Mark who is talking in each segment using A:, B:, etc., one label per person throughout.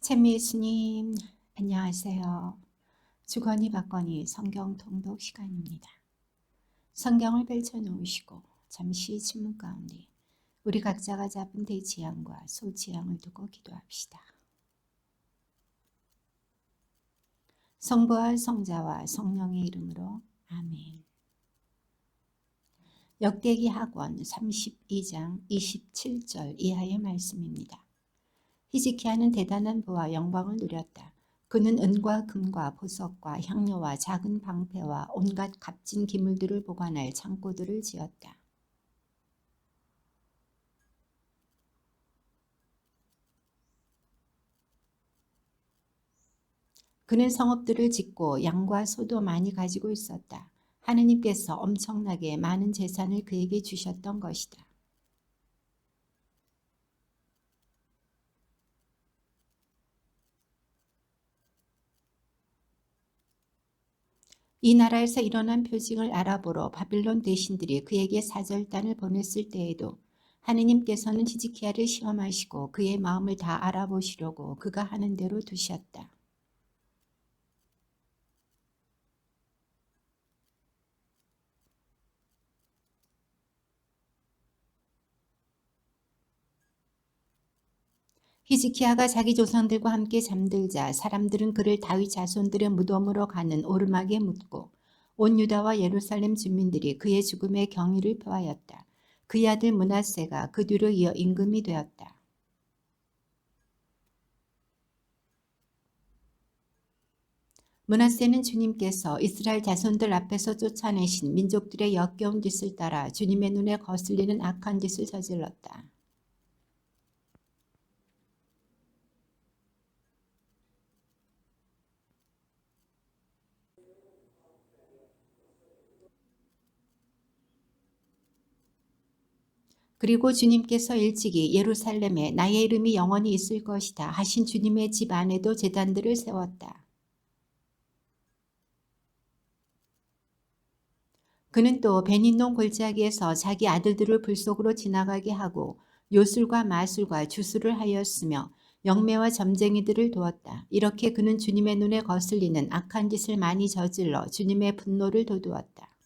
A: 찬미 예수님, 안녕하세요. 주거니 받거니 성경 통독 시간입니다. 성경을 펼쳐놓으시고 잠시 침묵 가운데 우리 각자가 잡은 대지향과 소지향을 두고 기도합시다. 성부와 성자와 성령의 이름으로 아멘. 역대기 학원 32장 27절 이하의 말씀입니다. 히즈키야는 대단한 부와 영광을 누렸다. 그는 은과 금과 보석과 향료와 작은 방패와 온갖 값진 기물들을 보관할 창고들을 지었다. 그는 성읍들을 짓고 양과 소도 많이 가지고 있었다. 하느님께서 엄청나게 많은 재산을 그에게 주셨던 것이다. 이 나라에서 일어난 표징을 알아보러 바빌론 대신들이 그에게 사절단을 보냈을 때에도 하느님께서는 히즈키야를 시험하시고 그의 마음을 다 알아보시려고 그가 하는 대로 두셨다. 히즈키야가 자기 조상들과 함께 잠들자 사람들은 그를 다윗 자손들의 무덤으로 가는 오르막에 묻고 온 유다와 예루살렘 주민들이 그의 죽음에 경의를 표하였다. 그의 아들 므낫세가 그 뒤로 이어 임금이 되었다. 므낫세는 주님께서 이스라엘 자손들 앞에서 쫓아내신 민족들의 역겨운 짓을 따라 주님의 눈에 거슬리는 악한 짓을 저질렀다. 그리고 주님께서 일찍이 예루살렘에 나의 이름이 영원히 있을 것이다 하신 주님의 집 안에도 제단들을 세웠다. 그는 또 베닌논 골짜기에서 자기 아들들을 불 속으로 지나가게 하고 요술과 마술과 주술을 하였으며 영매와 점쟁이들을 두었다. 이렇게 그는 주님의 눈에 거슬리는 악한 짓을 많이 저질러 주님의 분노를 돋우었다.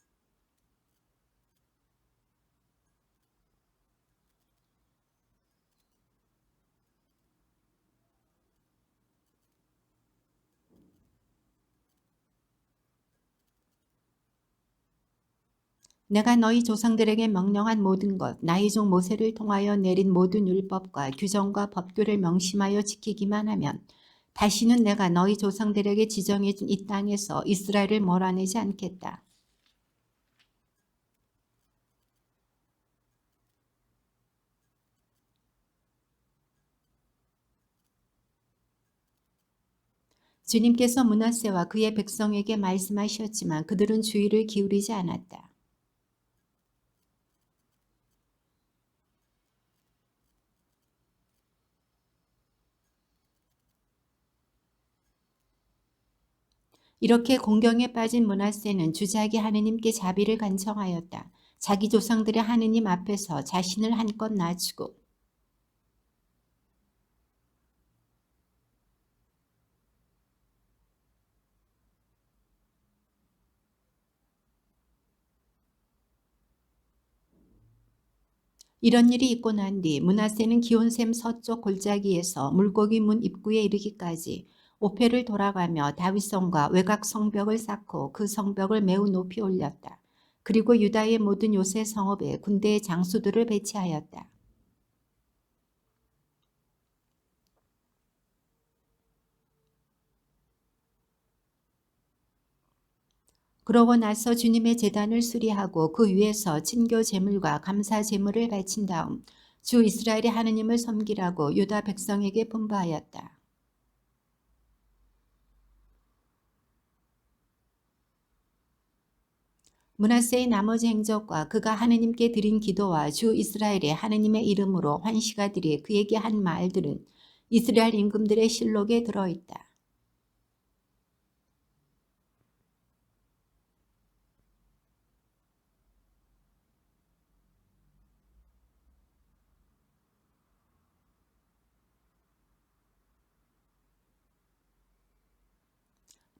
A: 내가 너희 조상들에게 명령한 모든 것, 나의 종 모세를 통하여 내린 모든 율법과 규정과 법규를 명심하여 지키기만 하면 다시는 내가 너희 조상들에게 지정해준 이 땅에서 이스라엘을 몰아내지 않겠다. 주님께서 므낫세와 그의 백성에게 말씀하셨지만 그들은 주의를 기울이지 않았다. 이렇게 공경에 빠진 므낫세는 주작이 하느님께 자비를 간청하였다. 자기 조상들의 하느님 앞에서 자신을 한껏 낮추고 이런 일이 있고 난 뒤 므낫세는 기온샘 서쪽 골짜기에서 물고기 문 입구에 이르기까지 오페를 돌아가며 다윗성과 외곽 성벽을 쌓고 그 성벽을 매우 높이 올렸다. 그리고 유다의 모든 요새 성읍에 군대의 장수들을 배치하였다. 그러고 나서 주님의 제단을 수리하고 그 위에서 친교 제물과 감사 제물을 바친 다음 주 이스라엘의 하느님을 섬기라고 유다 백성에게 분부하였다. 므낫세의 나머지 행적과 그가 하느님께 드린 기도와 주 이스라엘의 하느님의 이름으로 환시가들이 그에게 한 말들은 이스라엘 임금들의 실록에 들어있다.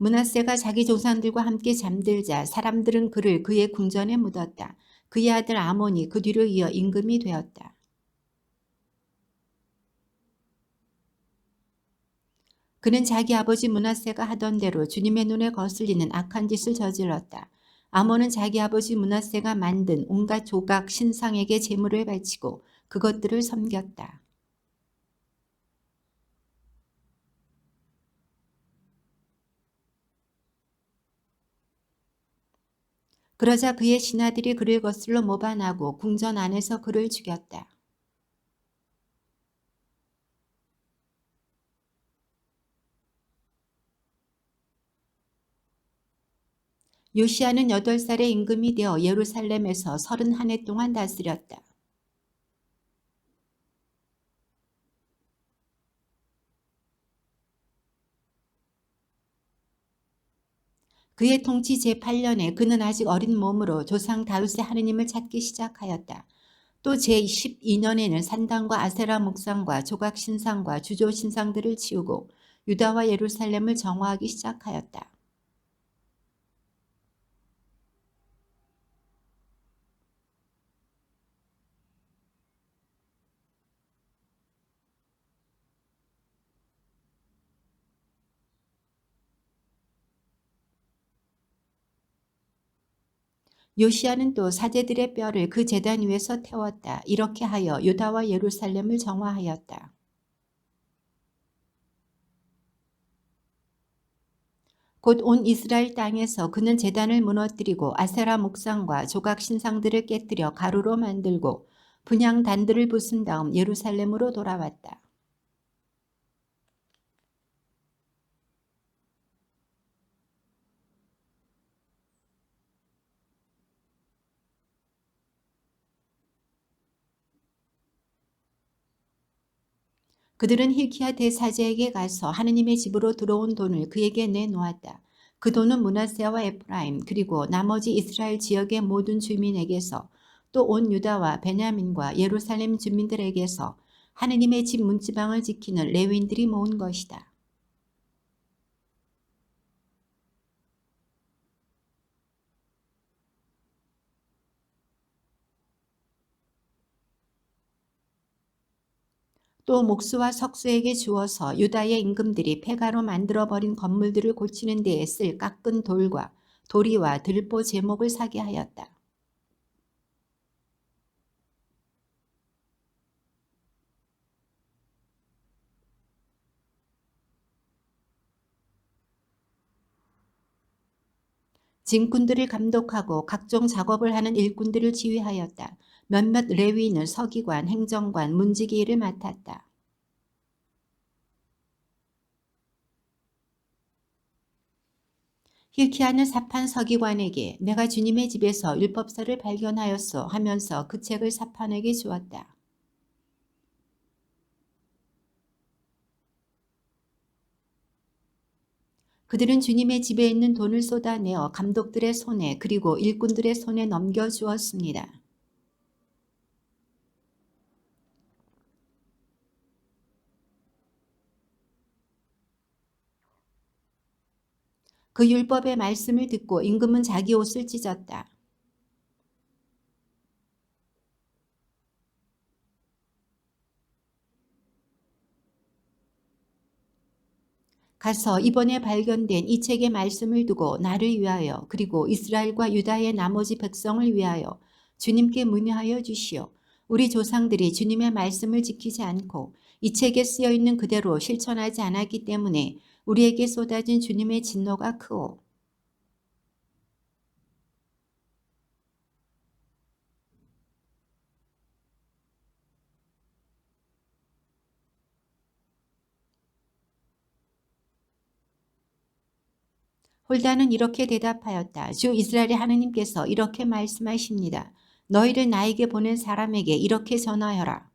A: 므낫세가 자기 조상들과 함께 잠들자 사람들은 그를 그의 궁전에 묻었다. 그의 아들 아몬이 그 뒤로 이어 임금이 되었다. 그는 자기 아버지 므낫세가 하던 대로 주님의 눈에 거슬리는 악한 짓을 저질렀다. 아몬은 자기 아버지 므낫세가 만든 온갖 조각 신상에게 제물을 바치고 그것들을 섬겼다. 그러자 그의 신하들이 그를 거슬러 모반하고 궁전 안에서 그를 죽였다. 요시아는 8살의 임금이 되어 예루살렘에서 31해 동안 다스렸다. 그의 통치 제8년에 그는 아직 어린 몸으로 조상 다윗의 하느님을 찾기 시작하였다. 또 제12년에는 산당과 아세라 목상과 조각 신상과 주조 신상들을 치우고 유다와 예루살렘을 정화하기 시작하였다. 요시아는 또 사제들의 뼈를 그 제단 위에서 태웠다. 이렇게 하여 유다와 예루살렘을 정화하였다. 곧 온 이스라엘 땅에서 그는 제단을 무너뜨리고 아세라 목상과 조각 신상들을 깨뜨려 가루로 만들고 분향 단들을 부순 다음 예루살렘으로 돌아왔다. 그들은 hilkia 대사제에게 가서 하느님의 집으로 들어온 돈을 그에게 내놓았다. 그 돈은 므낫세와 에프라임 그리고 나머지 이스라엘 지역의 모든 주민에게서 또 온 유다와 베냐민과 예루살렘 주민들에게서 하느님의 집 문지방을 지키는 레위인들이 모은 것이다. 또 목수와 석수에게 주어서 유다의 임금들이 폐가로 만들어버린 건물들을 고치는 데에 쓸 깎은 돌과 도리와 들보 제목을 사게 하였다. 짐꾼들을 감독하고 각종 작업을 하는 일꾼들을 지휘하였다. 몇몇 레위인은 서기관, 행정관, 문지기 일을 맡았다. hilki야는 사판 서기관에게 내가 주님의 집에서 율법서를 발견하였소 하면서 그 책을 사판에게 주었다. 그들은 주님의 집에 있는 돈을 쏟아내어 감독들의 손에 그리고 일꾼들의 손에 넘겨주었습니다. 그 율법의 말씀을 듣고 임금은 자기 옷을 찢었다. 가서 이번에 발견된 이 책의 말씀을 두고 나를 위하여 그리고 이스라엘과 유다의 나머지 백성을 위하여 주님께 문의하여 주시오. 우리 조상들이 주님의 말씀을 지키지 않고 이 책에 쓰여 있는 그대로 실천하지 않았기 때문에 우리에게 쏟아진 주님의 진노가 크오. 홀다는 이렇게 대답하였다. 주 이스라엘의 하느님께서 이렇게 말씀하십니다. 너희를 나에게 보낸 사람에게 이렇게 전하여라.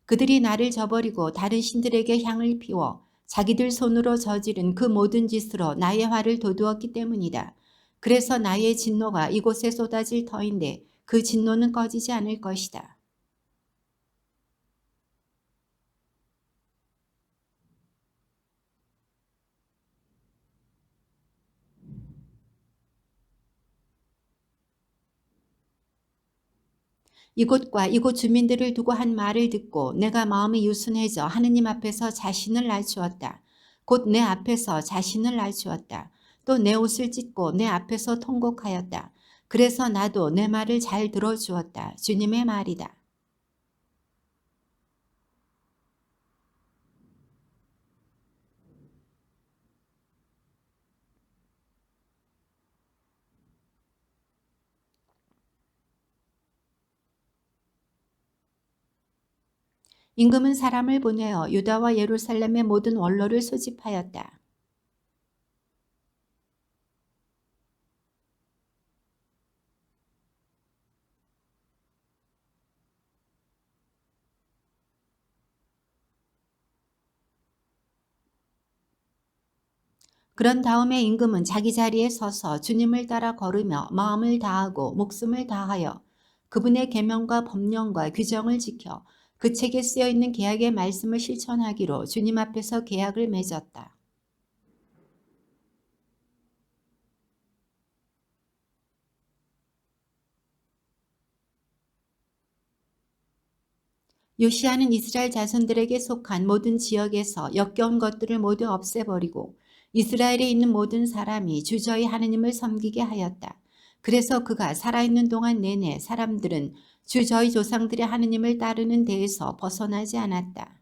A: 그들이 나를 저버리고 다른 신들에게 향을 피워 자기들 손으로 저지른 그 모든 짓으로 나의 화를 돋우었기 때문이다. 그래서 나의 진노가 이곳에 쏟아질 터인데 그 진노는 꺼지지 않을 것이다. 이곳과 이곳 주민들을 두고 한 말을 듣고 내가 마음이 유순해져 하느님 앞에서 자신을 낮추었다. 곧 내 앞에서 자신을 낮추었다. 또 내 옷을 찢고 내 앞에서 통곡하였다. 그래서 나도 내 말을 잘 들어주었다. 주님의 말이다. 임금은 사람을 보내어 유다와 예루살렘의 모든 원로를 소집하였다. 그런 다음에 임금은 자기 자리에 서서 주님을 따라 걸으며 마음을 다하고 목숨을 다하여 그분의 계명과 법령과 규정을 지켜 그 책에 쓰여 있는 계약의 말씀을 실천하기로 주님 앞에서 계약을 맺었다. 요시아는 이스라엘 자손들에게 속한 모든 지역에서 역겨운 것들을 모두 없애버리고 이스라엘에 있는 모든 사람이 주저히 하느님을 섬기게 하였다. 그래서 그가 살아있는 동안 내내 사람들은 주저희 조상들의 하느님을 따르는 데에서 벗어나지 않았다.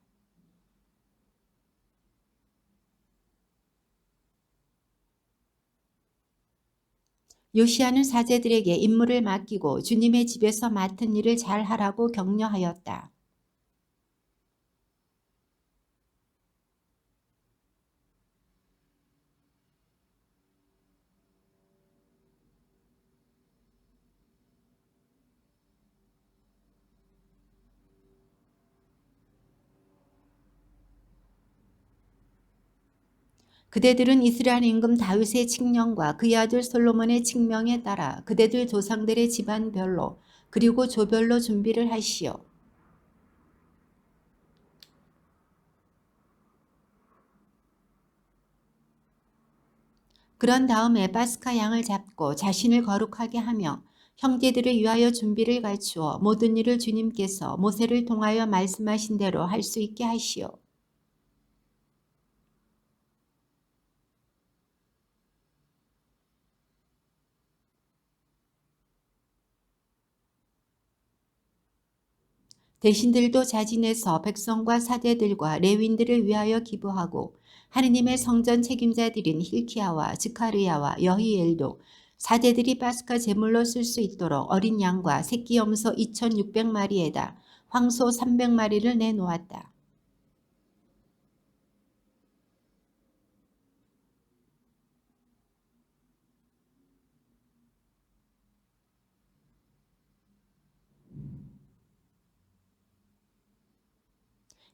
A: 요시아는 사제들에게 임무를 맡기고 주님의 집에서 맡은 일을 잘 하라고 격려하였다. 그대들은 이스라엘 임금 다윗의 칙령과 그의 아들 솔로몬의 칙명에 따라 그대들 조상들의 집안별로 그리고 조별로 준비를 하시오. 그런 다음에 파스카 양을 잡고 자신을 거룩하게 하며 형제들을 위하여 준비를 갖추어 모든 일을 주님께서 모세를 통하여 말씀하신 대로 할 수 있게 하시오. 대신들도 자진해서 백성과 사대들과 레윈들을 위하여 기부하고 하느님의 성전 책임자들인 힐키야와 즈카르야와 여히엘도 사대들이 파스카 제물로 쓸 수 있도록 어린 양과 새끼 염소 2,600마리에다 황소 300마리를 내놓았다.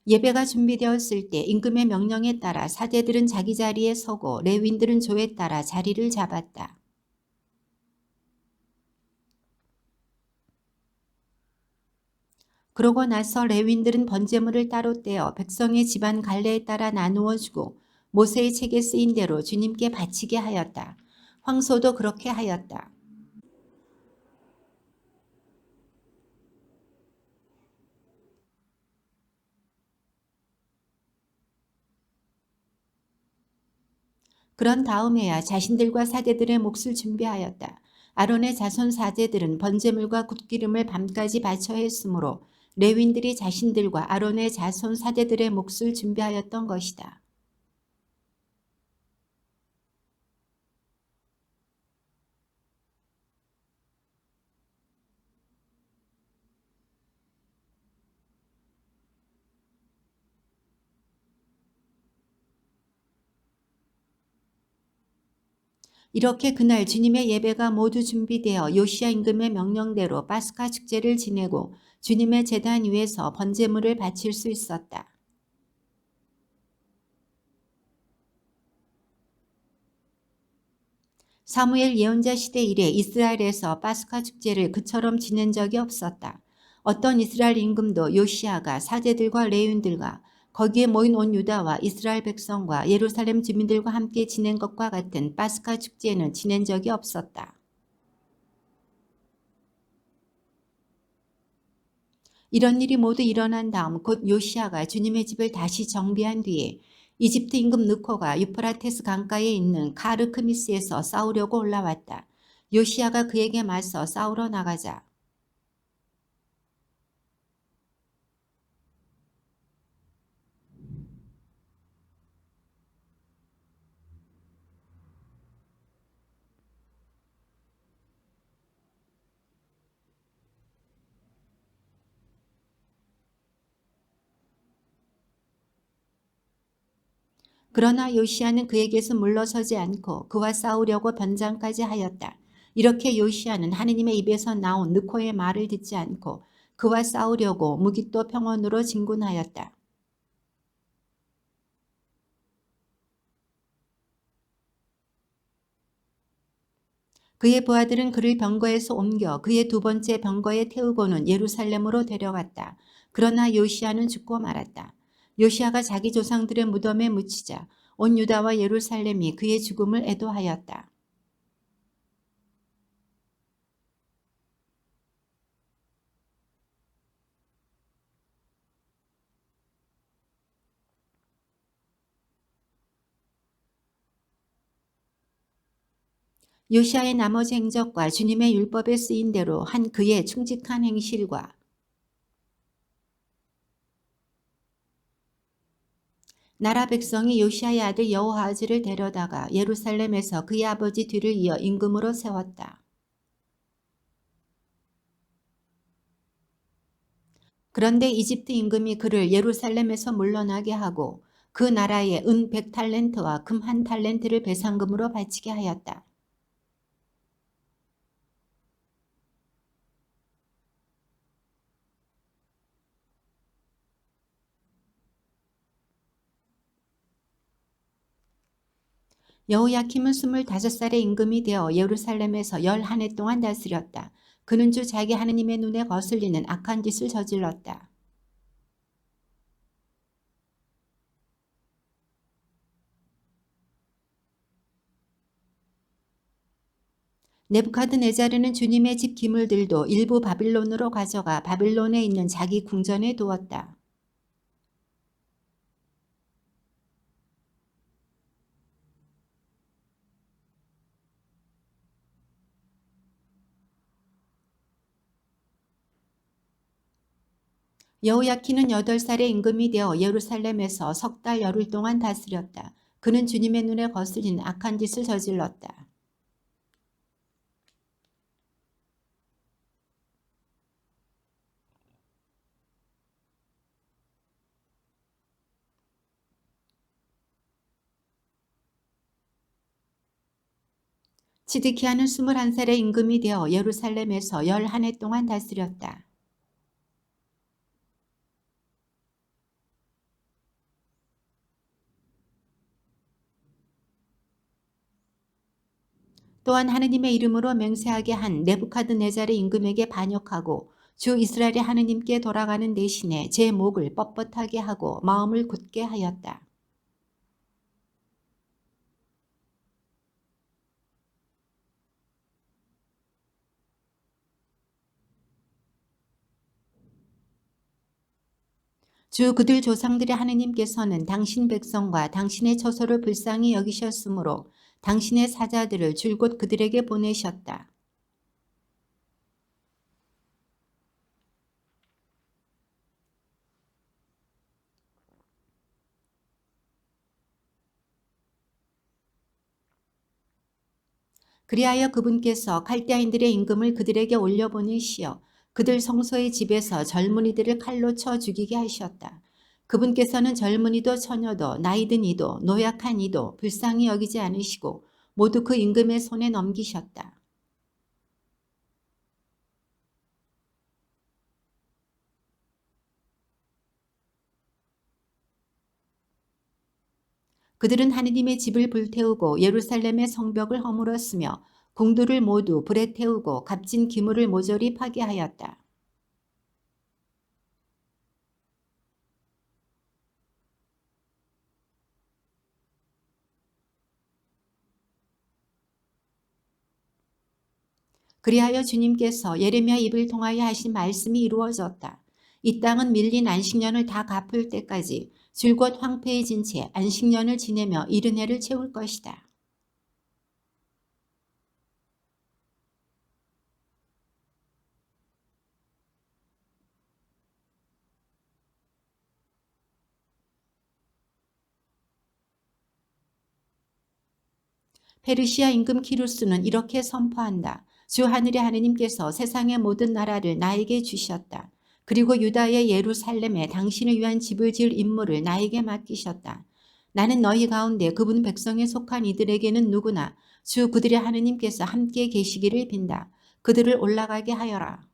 A: 예배가 준비되었을 때 임금의 명령에 따라 사제들은 자기 자리에 서고 레윈들은 조에 따라 자리를 잡았다. 그러고 나서 레윈들은 번제물을 따로 떼어 백성의 집안 갈래에 따라 나누어 주고 모세의 책에 쓰인 대로 주님께 바치게 하였다. 황소도 그렇게 하였다. 그런 다음에야 자신들과 사제들의 몫을 준비하였다. 아론의 자손 사제들은 번제물과 굿기름을 밤까지 바쳐 했으므로 레윈들이 자신들과 아론의 자손 사제들의 몫을 준비하였던 것이다. 이렇게 그날 주님의 예배가 모두 준비되어 요시야 임금의 명령대로 파스카 축제를 지내고 주님의 제단 위에서 번제물을 바칠 수 있었다. 사무엘 예언자 시대 이래 이스라엘에서 파스카 축제를 그처럼 지낸 적이 없었다. 어떤 이스라엘 임금도 요시아가 사제들과 레위인들과 거기에 모인 온 유다와 이스라엘 백성과 예루살렘 주민들과 함께 지낸 것과 같은 파스카 축제는 지낸 적이 없었다. 이런 일이 모두 일어난 다음 곧 요시아가 주님의 집을 다시 정비한 뒤에 이집트 임금 느코가 유프라테스 강가에 있는 카르크미스에서 싸우려고 올라왔다. 요시아가 그에게 맞서 싸우러 나가자 그러나 요시아는 그에게서 물러서지 않고 그와 싸우려고 변장까지 하였다. 이렇게 요시아는 하느님의 입에서 나온 느코의 말을 듣지 않고 그와 싸우려고 무기또 평원으로 진군하였다. 그의 부하들은 그를 병거에서 옮겨 그의 두 번째 병거에 태우고는 예루살렘으로 데려갔다. 그러나 요시아는 죽고 말았다. 요시아가 자기 조상들의 무덤에 묻히자 온 유다와 예루살렘이 그의 죽음을 애도하였다. 요시아의 나머지 행적과 주님의 율법에 쓰인 대로 한 그의 충직한 행실과 나라 백성이 요시아의 아들 여호아즈를 데려다가 예루살렘에서 그의 아버지 뒤를 이어 임금으로 세웠다. 그런데 이집트 임금이 그를 예루살렘에서 물러나게 하고 그 나라에 은 100탈렌트와 금 1탈렌트를 배상금으로 바치게 하였다. 여호야킴은 25살의 임금이 되어 예루살렘에서 11해 동안 다스렸다. 그는 주 자기 하느님의 눈에 거슬리는 악한 짓을 저질렀다. 네부카드네자르는 주님의 집 기물들도 일부 바빌론으로 가져가 바빌론에 있는 자기 궁전에 두었다. 여호야키는 8살의 임금이 되어 예루살렘에서 석 달 열흘 동안 다스렸다. 그는 주님의 눈에 거슬리는 악한 짓을 저질렀다. 치드키야는 21살의 임금이 되어 예루살렘에서 11해 동안 다스렸다. 또한 하느님의 이름으로 맹세하게 한 네부카드네잘의 임금에게 반역하고 주 이스라엘의 하느님께 돌아가는 대신에 제 목을 뻣뻣하게 하고 마음을 굳게 하였다. 주 그들 조상들의 하느님께서는 당신 백성과 당신의 처소를 불쌍히 여기셨으므로 당신의 사자들을 줄곧 그들에게 보내셨다. 그리하여 그분께서 칼대아인들의 임금을 그들에게 올려보내시어 그들 성소의 집에서 젊은이들을 칼로 쳐 죽이게 하셨다. 그분께서는 젊은이도 처녀도 나이든 이도 노약한 이도 불쌍히 여기지 않으시고 모두 그 임금의 손에 넘기셨다. 그들은 하느님의 집을 불태우고 예루살렘의 성벽을 허물었으며 궁두를 모두 불에 태우고 값진 기물을 모조리 파괴하였다. 그리하여 주님께서 예레미야 입을 통하여 하신 말씀이 이루어졌다. 이 땅은 밀린 안식년을 다 갚을 때까지 줄곧 황폐해진 채 안식년을 지내며 이른 해를 채울 것이다. 페르시아 임금 키루스는 이렇게 선포한다. 주 하늘의 하느님께서 세상의 모든 나라를 나에게 주셨다. 그리고 유다의 예루살렘에 당신을 위한 집을 지을 임무를 나에게 맡기셨다. 나는 너희 가운데 그분 백성에 속한 이들에게는 누구나 주 그들의 하느님께서 함께 계시기를 빈다. 그들을 올라가게 하여라.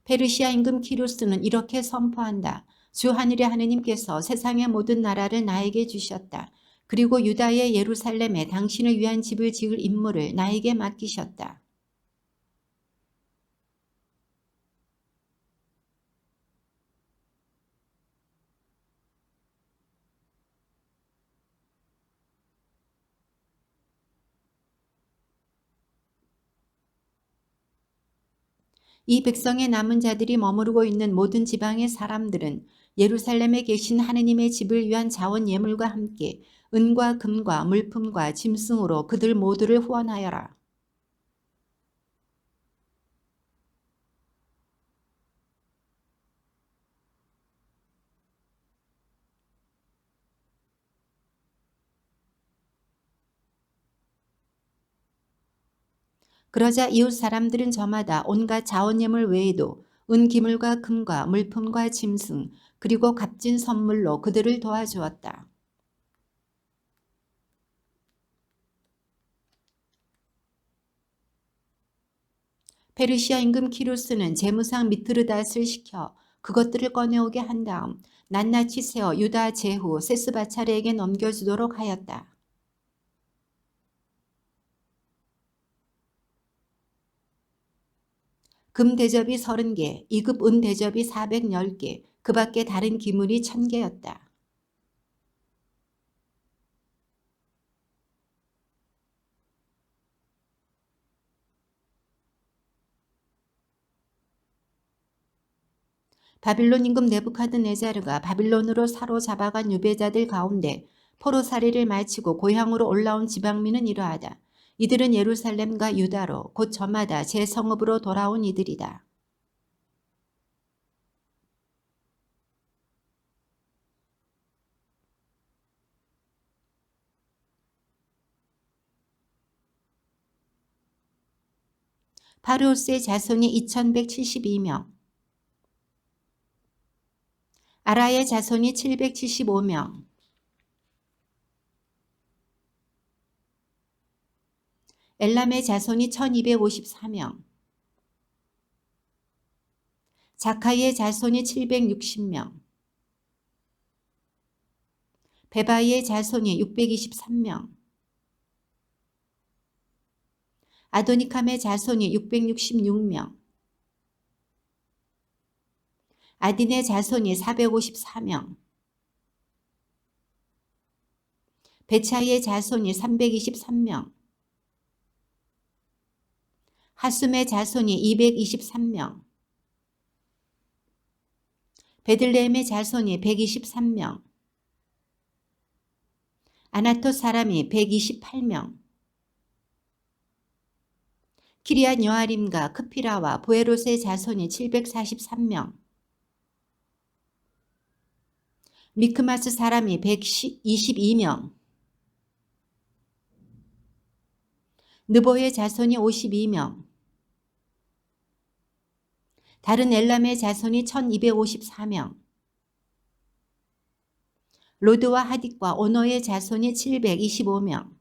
A: 페르시아 임금 키루스는 이렇게 선포한다. 주 하늘의 하느님께서 세상의 모든 나라를 나에게 주셨다. 그리고 유다의 예루살렘에 당신을 위한 집을 지을 임무를 나에게 맡기셨다. 이 백성의 남은 자들이 머무르고 있는 모든 지방의 사람들은 예루살렘에 계신 하느님의 집을 위한 자원 예물과 함께 은과 금과 물품과 짐승으로 그들 모두를 후원하여라. 그러자 이웃 사람들은 저마다 온갖 자원 예물 외에도 은 기물과 금과 물품과 짐승 그리고 값진 선물로 그들을 도와주었다. 페르시아 임금 키루스는 제무상 미트르닷을 시켜 그것들을 꺼내오게 한 다음 낱낱이 세어 유다 제후 세스바차르에게 넘겨주도록 하였다. 금 대접이 30개, 2급 은 대접이 410개, 그 밖에 다른 기물이 1000개였다. 바빌론 임금 네부카드네자르가 바빌론으로 사로잡아간 유배자들 가운데 포로살이를 마치고 고향으로 올라온 지방민은 이러하다. 이들은 예루살렘과 유다로 곧 저마다 제 성읍으로 돌아온 이들이다. 파르우스의 자손이 2172명, 아라의 자손이 775명, 엘람의 자손이 1254명, 자카이의 자손이 760명, 베바이의 자손이 623명, 아도니캄의 자손이 666명, 아딘의 자손이 454명, 베차이의 자손이 323명, 하숨의 자손이 223명, 베들레헴의 자손이 123명, 아나토 사람이 128명, 키리앗 여아림과 크피라와 보에롯의 자손이 743명, 미크마스 사람이 122명, 느보의 자손이 52명, 다른 엘람의 자손이 1254명, 로드와 하딕과 오노의 자손이 725명,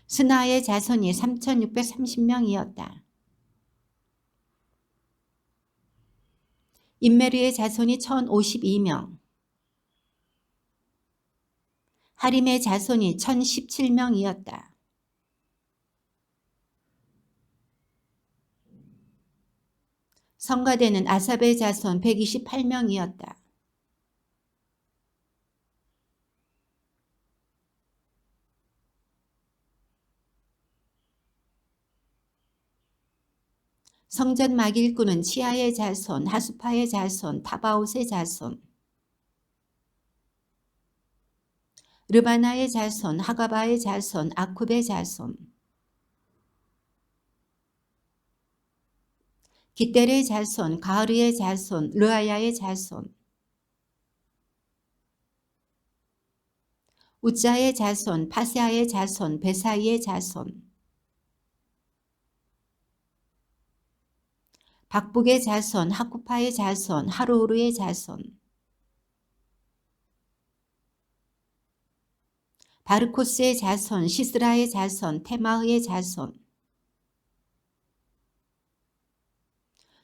A: 스나의 자손이 3630명이었다. 임메르의 자손이 1052명, 하림의 자손이 1017명이었다. 성가대는 아삽의 자손 128명이었다. 성전 막일꾼은 치아의 자손, 하수파의 자손, 타바옷의 자손, 르바나의 자손, 하가바의 자손, 아쿰의 자손, 기델의 자손, 가르의 자손, 르아야의 자손, 우자의 자손, 파세아의 자손, 베사이의 자손, 박북의 자손, 하쿠파의 자손, 하루우르의 자손, 바르코스의 자손, 시스라의 자손, 테마흐의 자손,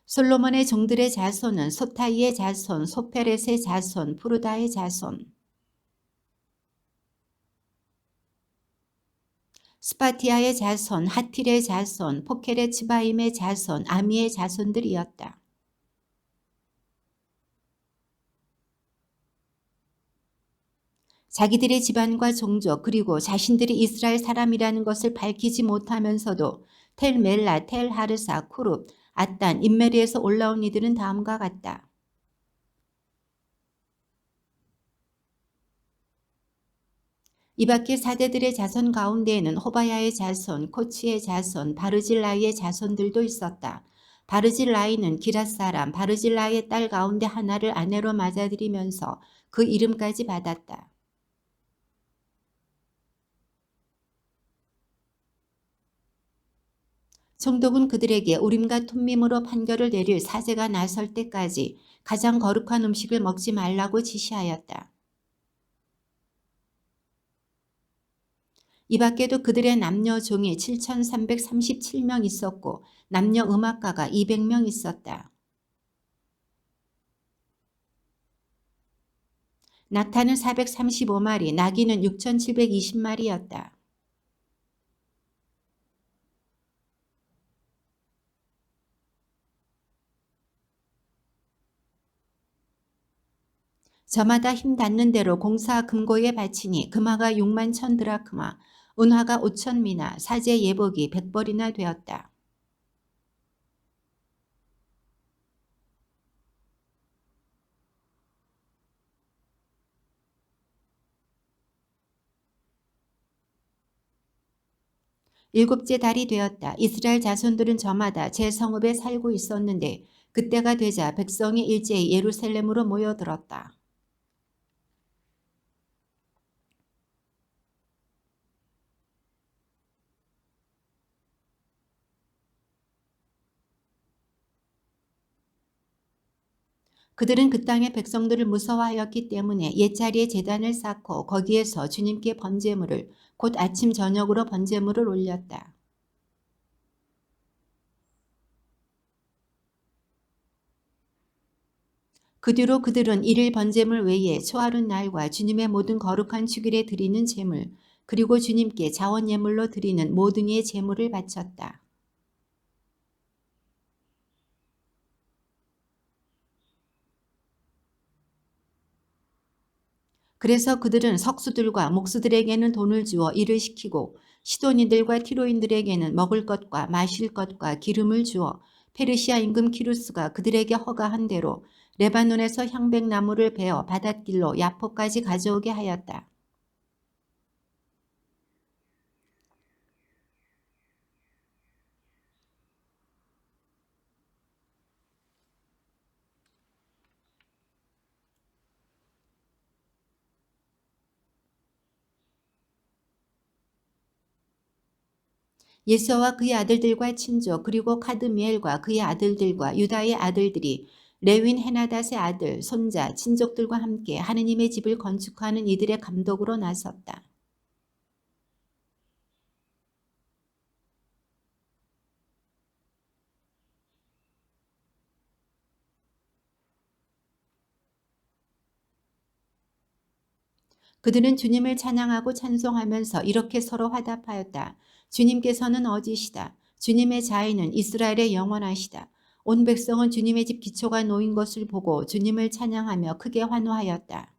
A: 솔로몬의 종들의 자손은 소타이의 자손, 소페렛의 자손, 푸르다의 자손, 스파티아의 자손, 하틸의 자손, 포케렛 츠바임의 자손, 아미의 자손들이었다. 자기들의 집안과 종족 그리고 자신들이 이스라엘 사람이라는 것을 밝히지 못하면서도 텔 멜라, 텔 하르사, 쿠룹, 아단, 임메리에서 올라온 이들은 다음과 같다. 이 밖에 사대들의 자손 가운데에는 호바야의 자손, 코치의 자손, 바르질라이의 자손들도 있었다. 바르질라이는 기랏 사람 바르질라이의 딸 가운데 하나를 아내로 맞아들이면서 그 이름까지 받았다. 총독은 그들에게 우림과 툼밈으로 판결을 내릴 사제가 나설 때까지 가장 거룩한 음식을 먹지 말라고 지시하였다. 이 밖에도 그들의 남녀 종이 7,337명 있었고 남녀 음악가가 200명 있었다. 낙타는 435마리, 나귀는 6,720마리였다. 저마다 힘 닿는 대로 공사 금고에 바치니 금화가 6만 1,000드라크마, 은화가 5,000미나, 사제 예복이 100벌이나 되었다. 일곱째 달이 되었다. 이스라엘 자손들은 저마다 제 성읍에 살고 있었는데 그때가 되자 백성이 일제히 예루살렘으로 모여들었다. 그들은 그 땅의 백성들을 무서워하였기 때문에 옛자리에 제단을 쌓고 거기에서 주님께 번제물을 곧 아침 저녁으로 번제물을 올렸다. 그 뒤로 그들은 일일 번제물 외에 초하룻 날과 주님의 모든 거룩한 축일에 드리는 제물 그리고 주님께 자원 예물로 드리는 모든 제물을 바쳤다. 그래서 그들은 석수들과 목수들에게는 돈을 주어 일을 시키고 시돈이들과 티로인들에게는 먹을 것과 마실 것과 기름을 주어 페르시아 임금 키루스가 그들에게 허가한 대로 레바논에서 향백나무를 베어 바닷길로 야포까지 가져오게 하였다. 예수와 그의 아들들과 친족 그리고 카드미엘과 그의 아들들과 유다의 아들들이 레윈 헤나닷의 아들, 손자, 친족들과 함께 하느님의 집을 건축하는 이들의 감독으로 나섰다. 그들은 주님을 찬양하고 찬송하면서 이렇게 서로 화답하였다. 주님께서는 어지시다. 주님의 자애는 이스라엘의 영원하시다. 온 백성은 주님의 집 기초가 놓인 것을 보고 주님을 찬양하며 크게 환호하였다.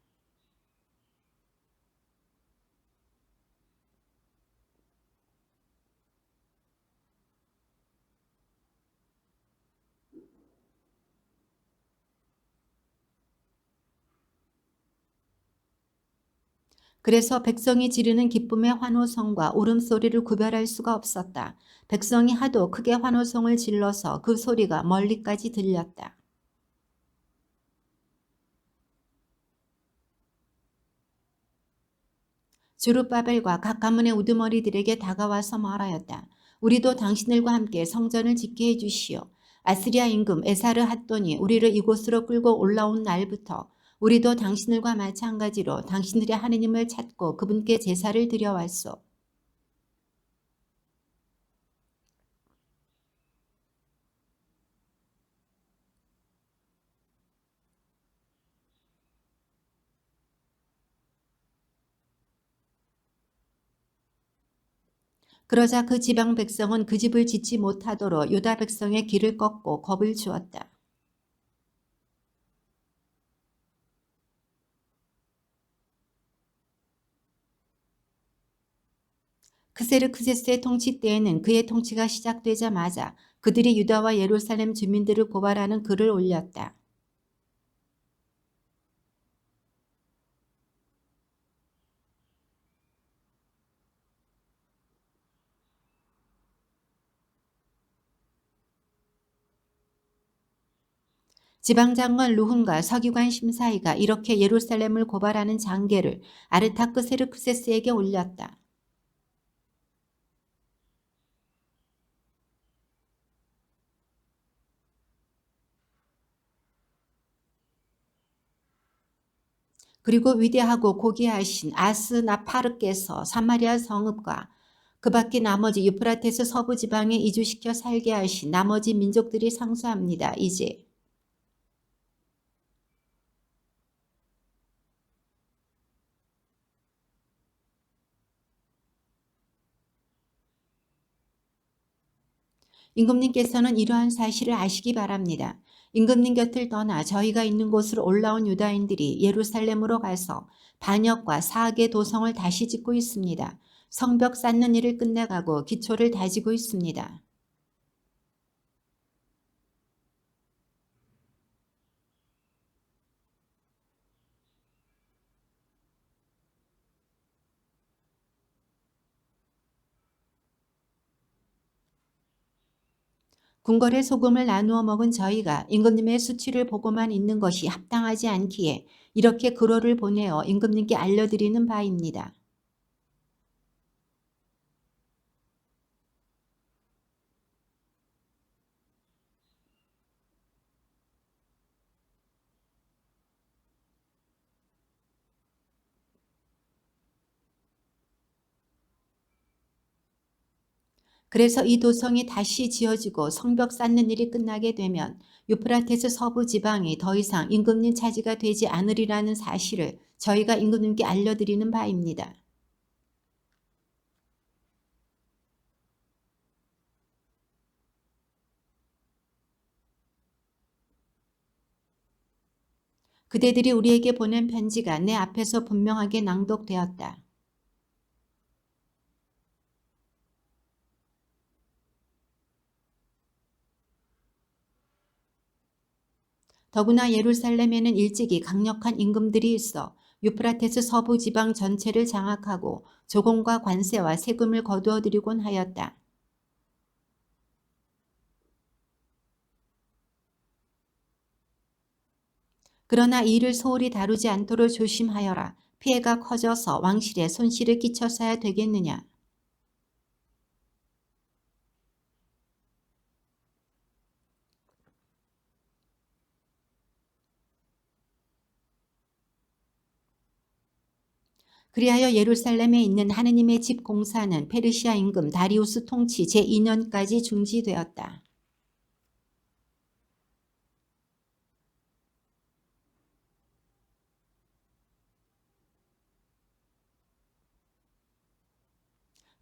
A: 그래서 백성이 지르는 기쁨의 환호성과 울음소리를 구별할 수가 없었다. 백성이 하도 크게 환호성을 질러서 그 소리가 멀리까지 들렸다. 주룹바벨과 각 가문의 우두머리들에게 다가와서 말하였다. 우리도 당신들과 함께 성전을 짓게 해주시오. 아스리아 임금 에사르 핫돈이 우리를 이곳으로 끌고 올라온 날부터 우리도 당신들과 마찬가지로 당신들의 하느님을 찾고 그분께 제사를 드려왔소. 그러자 그 지방 백성은 그 집을 짓지 못하도록 유다 백성의 길을 꺾고 겁을 주었다. 크세르크세스의 통치 때에는 그의 통치가 시작되자마자 그들이 유다와 예루살렘 주민들을 고발하는 글을 올렸다. 지방장관 루훈과 서기관 심사이가 이렇게 예루살렘을 고발하는 장계를 아르타크세르크세스에게 올렸다. 그리고 위대하고 고귀하신 아스나파르께서 사마리아 성읍과 그 밖의 나머지 유프라테스 서부 지방에 이주시켜 살게 하신 나머지 민족들이 상수합니다. 이제 임금님께서는 이러한 사실을 아시기 바랍니다. 임금님 곁을 떠나 저희가 있는 곳으로 올라온 유다인들이 예루살렘으로 가서 반역과 사악의 도성을 다시 짓고 있습니다. 성벽 쌓는 일을 끝내가고 기초를 다지고 있습니다. 궁궐의 소금을 나누어 먹은 저희가 임금님의 수치를 보고만 있는 것이 합당하지 않기에 이렇게 글호를 보내어 임금님께 알려드리는 바입니다. 그래서 이 도성이 다시 지어지고 성벽 쌓는 일이 끝나게 되면 유프라테스 서부 지방이 더 이상 임금님 차지가 되지 않으리라는 사실을 저희가 임금님께 알려드리는 바입니다. 그대들이 우리에게 보낸 편지가 내 앞에서 분명하게 낭독되었다. 더구나 예루살렘에는 일찍이 강력한 임금들이 있어 유프라테스 서부 지방 전체를 장악하고 조공과 관세와 세금을 거두어 들이곤 하였다. 그러나 이 일을 소홀히 다루지 않도록 조심하여라. 피해가 커져서 왕실에 손실을 끼쳐서야 되겠느냐. 그리하여 예루살렘에 있는 하느님의 집 공사는 페르시아 임금 다리우스 통치 제2년까지 중지되었다.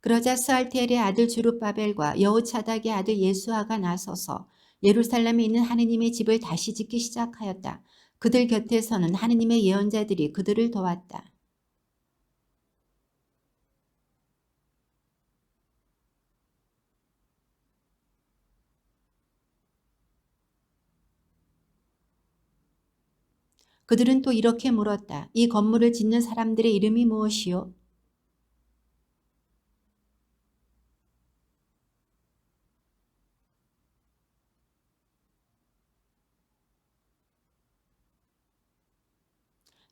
A: 그러자 스알티엘의 아들 주룹바벨과 여호차닥의 아들 예수아가 나서서 예루살렘에 있는 하느님의 집을 다시 짓기 시작하였다. 그들 곁에서는 하느님의 예언자들이 그들을 도왔다. 그들은 또 이렇게 물었다. 이 건물을 짓는 사람들의 이름이 무엇이요?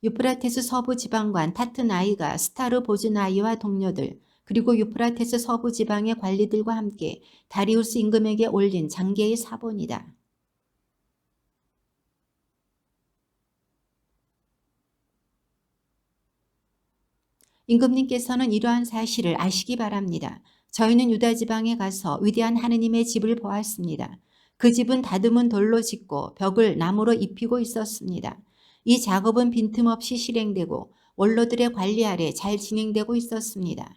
A: 유프라테스 서부 지방관 타트나이가 스타르 보즈나이와 동료들 그리고 유프라테스 서부 지방의 관리들과 함께 다리우스 임금에게 올린 장계의 사본이다. 임금님께서는 이러한 사실을 아시기 바랍니다. 저희는 유다 지방에 가서 위대한 하느님의 집을 보았습니다. 그 집은 다듬은 돌로 짓고 벽을 나무로 입히고 있었습니다. 이 작업은 빈틈없이 실행되고 원로들의 관리 아래 잘 진행되고 있었습니다.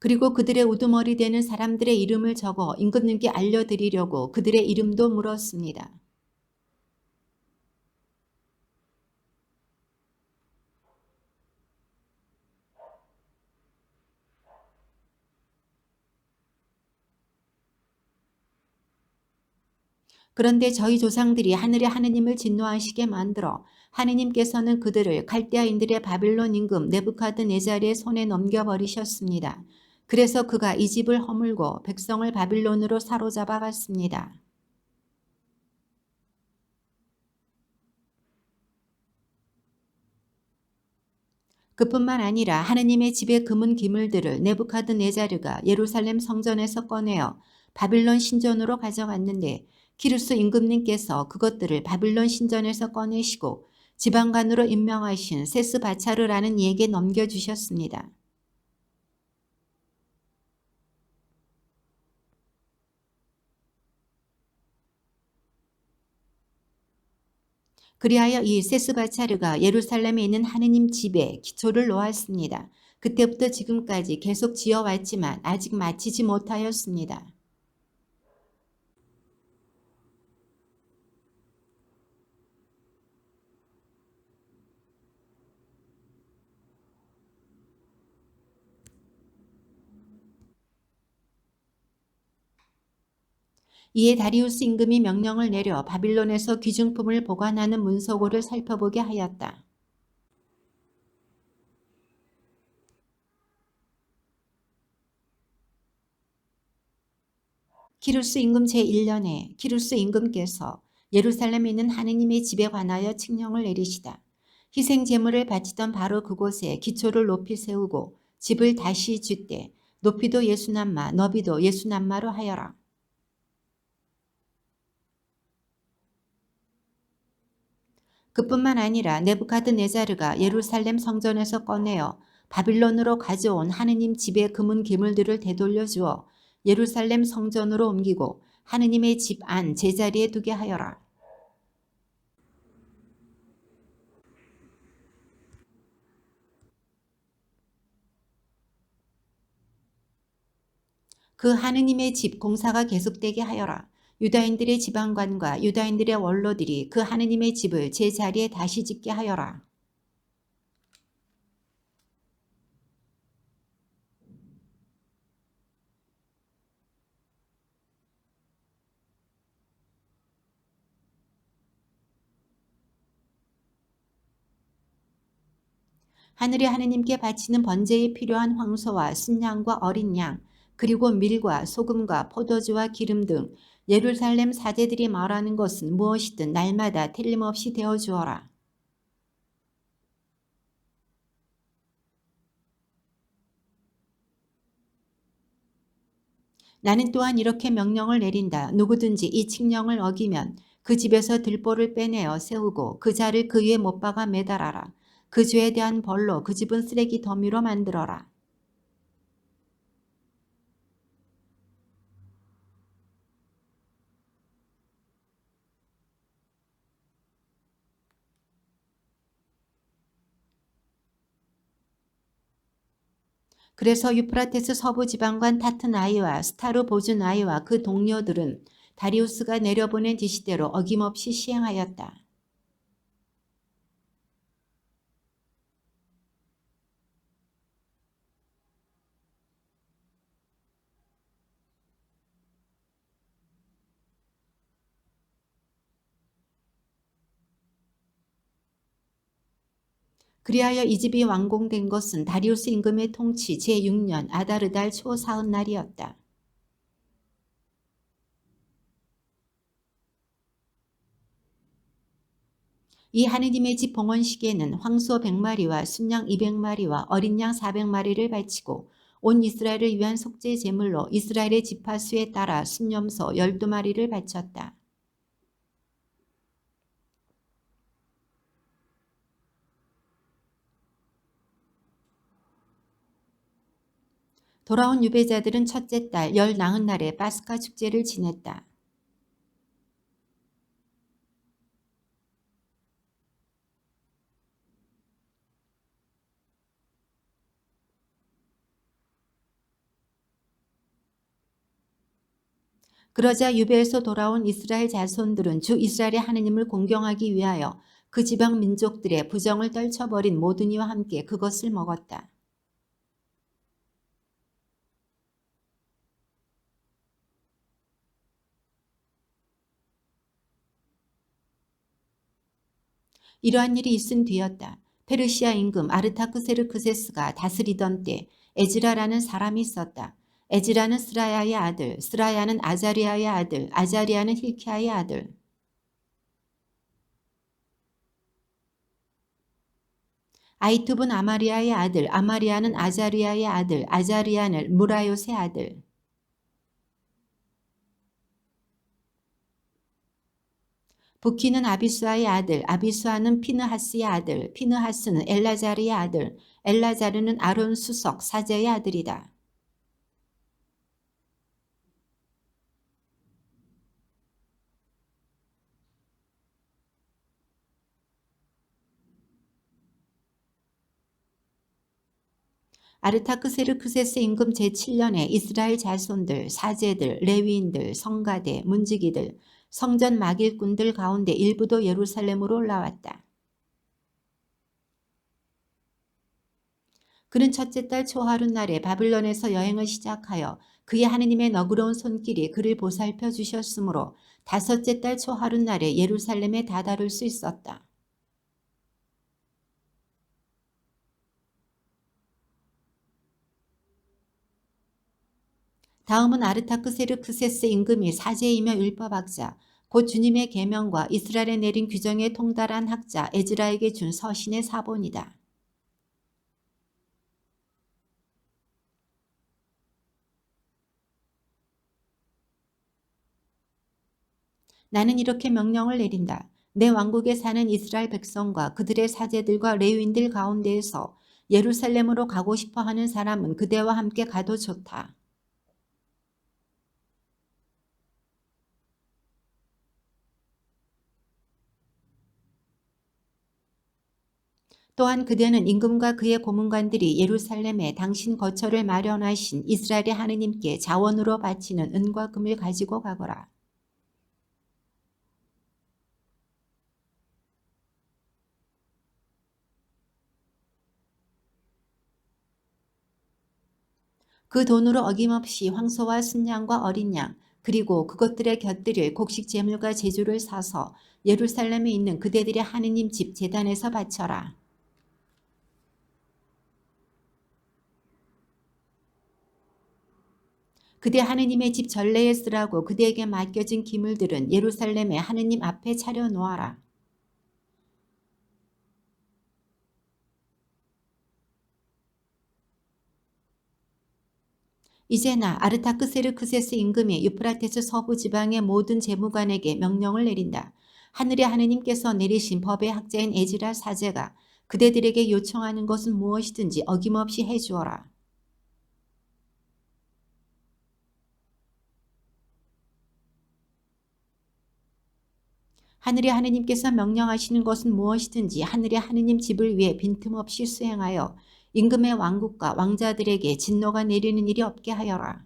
A: 그리고 그들의 우두머리 되는 사람들의 이름을 적어 임금님께 알려드리려고 그들의 이름도 물었습니다. 그런데 저희 조상들이 하늘의 하느님을 진노하시게 만들어 하느님께서는 그들을 칼데아인들의 바빌론 임금 네부카드네잘의 손에 넘겨버리셨습니다. 그래서 그가 이 집을 허물고 백성을 바빌론으로 사로잡아 갔습니다. 그뿐만 아니라 하느님의 집의 금은 기물들을 네부카드네자르가 예루살렘 성전에서 꺼내어 바빌론 신전으로 가져갔는데 키루스 임금님께서 그것들을 바빌론 신전에서 꺼내시고 지방관으로 임명하신 세스바차르라는 이에게 넘겨주셨습니다. 그리하여 이 세스바차르가 예루살렘에 있는 하느님 집에 기초를 놓았습니다. 그때부터 지금까지 계속 지어왔지만 아직 마치지 못하였습니다. 이에 다리우스 임금이 명령을 내려 바빌론에서 귀중품을 보관하는 문서고를 살펴보게 하였다. 키루스 임금 제1년에 키루스 임금께서 예루살렘에 있는 하느님의 집에 관하여 칙령을 내리시다. 희생 제물을 바치던 바로 그곳에 기초를 높이 세우고 집을 다시 짓되 높이도 예수남마 너비도 예수남마로 하여라. 그뿐만 아니라 네부카드네자르가 예루살렘 성전에서 꺼내어 바빌론으로 가져온 하느님 집의 금은 기물들을 되돌려 주어 예루살렘 성전으로 옮기고 하느님의 집 안 제자리에 두게 하여라. 그 하느님의 집 공사가 계속되게 하여라. 유다인들의 지방관과 유다인들의 원로들이 그 하느님의 집을 제자리에 다시 짓게 하여라. 하늘의 하느님께 바치는 번제에 필요한 황소와 순양과 어린 양 그리고 밀과 소금과 포도주와 기름 등 예루살렘 사제들이 말하는 것은 무엇이든 날마다 틀림없이 되어 주어라. 나는 또한 이렇게 명령을 내린다. 누구든지 이 칙령을 어기면 그 집에서 들보를 빼내어 세우고 그 자를 그 위에 못 박아 매달아라. 그 죄에 대한 벌로 그 집은 쓰레기 더미로 만들어라. 그래서 유프라테스 서부 지방관 타트나이와 스타르 보즈나이와 그 동료들은 다리우스가 내려보낸 지시대로 어김없이 시행하였다. 그리하여 이 집이 완공된 것은 다리우스 임금의 통치 제6년 아다르달 초 사흔날이었다. 이 하느님의 집 봉헌식에는 황소 100마리와 순양 200마리와 어린 양 400마리를 바치고 온 이스라엘을 위한 속죄 제물로 이스라엘의 지파수에 따라 순염소 12마리를 바쳤다. 돌아온 유배자들은 첫째 달 열 나흔 날에 파스카 축제를 지냈다. 그러자 유배에서 돌아온 이스라엘 자손들은 주 이스라엘의 하느님을 공경하기 위하여 그 지방 민족들의 부정을 떨쳐버린 모든 이와 함께 그것을 먹었다. 이러한 일이 있은 뒤였다. 페르시아 임금 아르타크세르크세스가 다스리던 때 에즈라라는 사람이 있었다. 에즈라는 스라야의 아들, 스라야는 아자리아의 아들, 아자리아는 힐키야의 아들. 아이투브는 아마리아의 아들, 아마리아는 아자리아의 아들, 아자리아는 무라요의 아들. 부키는 아비수아의 아들, 아비수아는 피느하스의 아들, 피느하스는 엘라자르의 아들, 엘라자르는 아론 수석 사제의 아들이다. 아르타크세르크세스 임금 제7년에 이스라엘 자손들, 사제들, 레위인들, 성가대, 문지기들, 성전 막일꾼들 가운데 일부도 예루살렘으로 올라왔다. 그는 첫째 달 초하룻날에 바빌론에서 여행을 시작하여 그의 하느님의 너그러운 손길이 그를 보살펴 주셨으므로 다섯째 달 초하룻날에 예루살렘에 다다를 수 있었다. 다음은 아르타크세르크세스 임금이 사제이며 율법학자, 곧 주님의 계명과 이스라엘에 내린 규정에 통달한 학자 에즈라에게 준 서신의 사본이다. 나는 이렇게 명령을 내린다. 내 왕국에 사는 이스라엘 백성과 그들의 사제들과 레위인들 가운데에서 예루살렘으로 가고 싶어 하는 사람은 그대와 함께 가도 좋다. 또한 그대는 임금과 그의 고문관들이 예루살렘에 당신 거처를 마련하신 이스라엘의 하느님께 자원으로 바치는 은과 금을 가지고 가거라. 그 돈으로 어김없이 황소와 순양과 어린 양 그리고 그것들의 곁들일 곡식 제물과 제주를 사서 예루살렘에 있는 그대들의 하느님 집 제단에서 바쳐라. 그대 하느님의 집 전례에 쓰라고 그대에게 맡겨진 기물들은 예루살렘에 하느님 앞에 차려 놓아라. 이제나 아르타크세르크세스 임금이 유프라테스 서부 지방의 모든 재무관에게 명령을 내린다. 하늘의 하느님께서 내리신 법의 학자인 에즈라 사제가 그대들에게 요청하는 것은 무엇이든지 어김없이 해주어라. 하늘의 하느님께서 명령하시는 것은 무엇이든지 하늘의 하느님 집을 위해 빈틈없이 수행하여 임금의 왕국과 왕자들에게 진노가 내리는 일이 없게 하여라.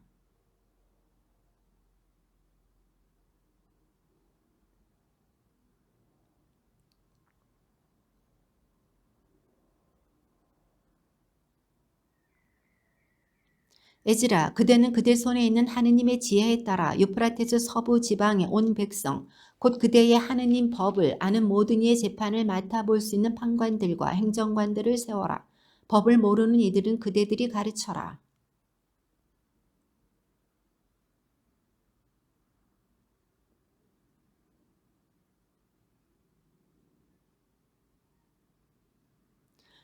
A: 에즈라, 그대는 그대 손에 있는 하느님의 지혜에 따라 유프라테스 서부 지방의 온 백성, 곧 그대의 하느님 법을 아는 모든 이의 재판을 맡아볼 수 있는 판관들과 행정관들을 세워라. 법을 모르는 이들은 그대들이 가르쳐라.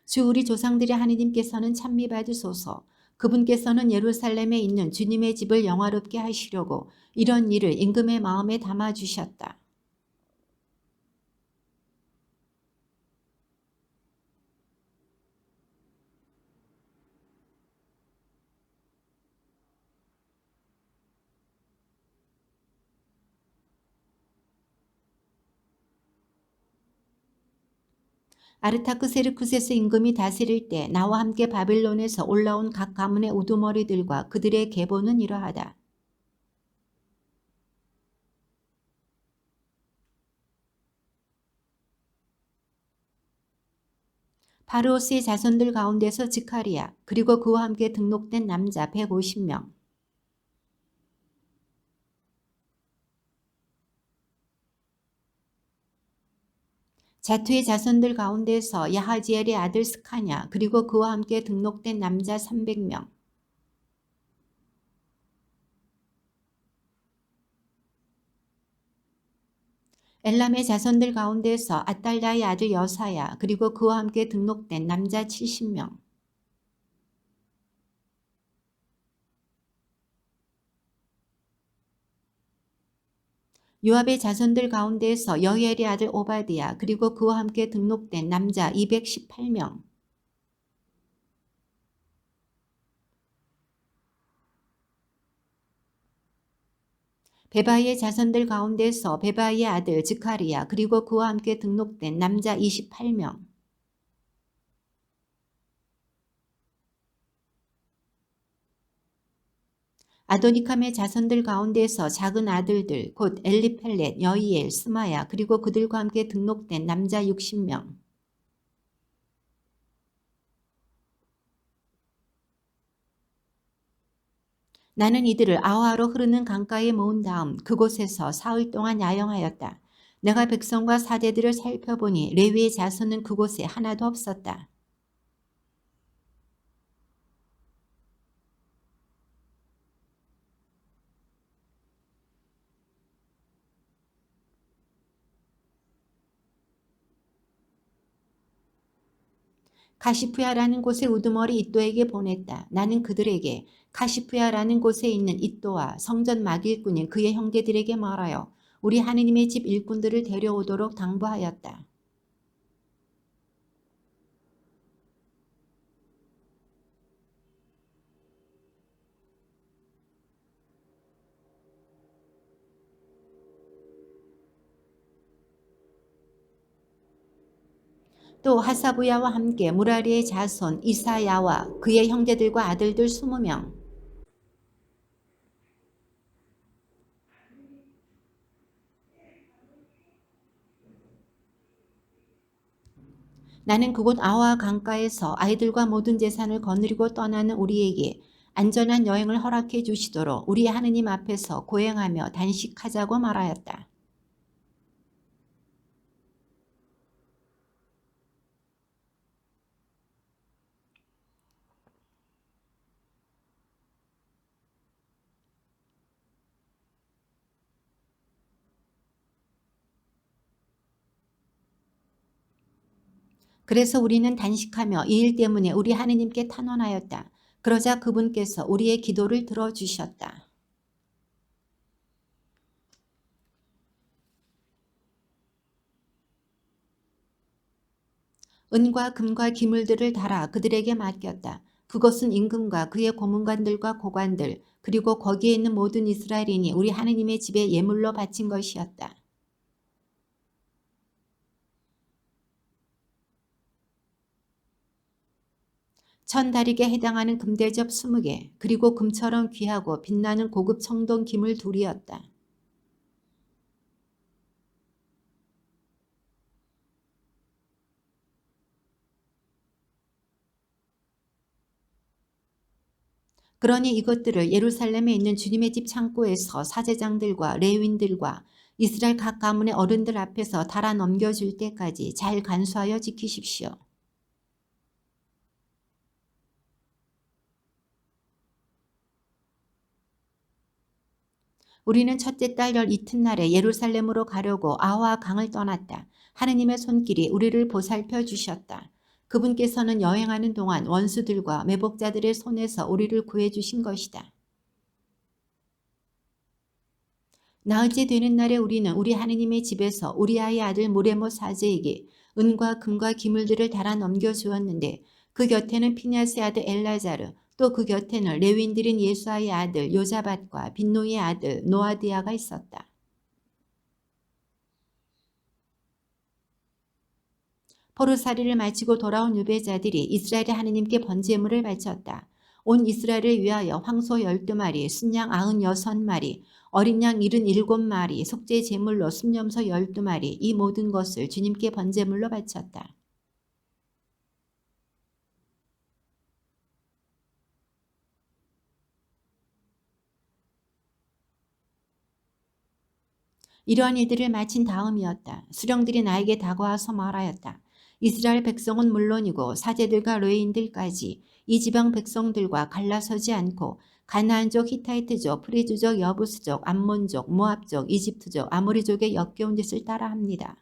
A: 주 우리 조상들의 하느님께서는 찬미받으소서. 그분께서는 예루살렘에 있는 주님의 집을 영화롭게 하시려고 이런 일을 임금의 마음에 담아주셨다. 아르타크세르쿠세스 임금이 다스릴 때 나와 함께 바빌론에서 올라온 각 가문의 우두머리들과 그들의 계보는 이러하다. 파르오스의 자손들 가운데서 지카리야, 그리고 그와 함께 등록된 남자 150명. 자투의 자손들 가운데서 야하지엘의 아들 스카냐, 그리고 그와 함께 등록된 남자 300명. 엘람의 자손들 가운데서 아달랴의 아들 여사야, 그리고 그와 함께 등록된 남자 70명. 요압의 자손들 가운데서 여히엘의 아들 오바드야, 그리고 그와 함께 등록된 남자 218명. 베바이의 자손들 가운데서 베바이의 아들 즈카리야, 그리고 그와 함께 등록된 남자 28명. 아도니캄의 자손들 가운데서 작은 아들들 곧 엘리펠렛, 여이엘, 스마야, 그리고 그들과 함께 등록된 남자 60명. 나는 이들을 아화로 흐르는 강가에 모은 다음 그곳에서 사흘 동안 야영하였다. 내가 백성과 사대들을 살펴보니 레위의 자손은 그곳에 하나도 없었다. 카시프야라는 곳의 우두머리 이또에게 보냈다. 나는 그들에게 카시프야라는 곳에 있는 이또와 성전 막일꾼인 그의 형제들에게 말하여 우리 하느님의 집 일꾼들을 데려오도록 당부하였다. 또 하사부야와 함께 무라리의 자손 이사야와 그의 형제들과 아들들 20명. 나는 그곳 아와 강가에서 아이들과 모든 재산을 거느리고 떠나는 우리에게 안전한 여행을 허락해 주시도록 우리 하느님 앞에서 고행하며 단식하자고 말하였다. 그래서 우리는 단식하며 이 일 때문에 우리 하느님께 탄원하였다. 그러자 그분께서 우리의 기도를 들어주셨다. 은과 금과 기물들을 달아 그들에게 맡겼다. 그것은 임금과 그의 고문관들과 고관들 그리고 거기에 있는 모든 이스라엘인이 우리 하느님의 집에 예물로 바친 것이었다. 천다릭에 해당하는 금대접 20개 그리고 금처럼 귀하고 빛나는 고급 청동 기물 둘이었다. 그러니 이것들을 예루살렘에 있는 주님의 집 창고에서 사제장들과 레위인들과 이스라엘 각 가문의 어른들 앞에서 달아 넘겨줄 때까지 잘 간수하여 지키십시오. 우리는 첫째 달 열 이튿날에 예루살렘으로 가려고 아와 강을 떠났다. 하느님의 손길이 우리를 보살펴 주셨다. 그분께서는 여행하는 동안 원수들과 매복자들의 손에서 우리를 구해 주신 것이다. 나흘째 되는 날에 우리는 우리 하느님의 집에서 우리아의 아들 모레모 사제에게 은과 금과 기물들을 달아 넘겨주었는데 그 곁에는 피냐스의 아들 엘라자르 또 그 곁에는 레위인들인 예수아의 아들 요자밧과 빈노의 아들 노아디아가 있었다. 포르사리를 마치고 돌아온 유배자들이 이스라엘의 하느님께 번제물을 바쳤다. 온 이스라엘을 위하여 황소 12마리, 순양 96마리, 어린 양 77마리, 속죄 제물로 순염소 12마리 이 모든 것을 주님께 번제물로 바쳤다. 이러한 일들을 마친 다음이었다. 수령들이 나에게 다가와서 말하였다. 이스라엘 백성은 물론이고 사제들과 레위인들까지 이 지방 백성들과 갈라서지 않고 가나안족, 히타이트족, 프리즈족, 여부스족, 암몬족, 모압족, 이집트족, 아모리족의 역겨운 짓을 따라합니다.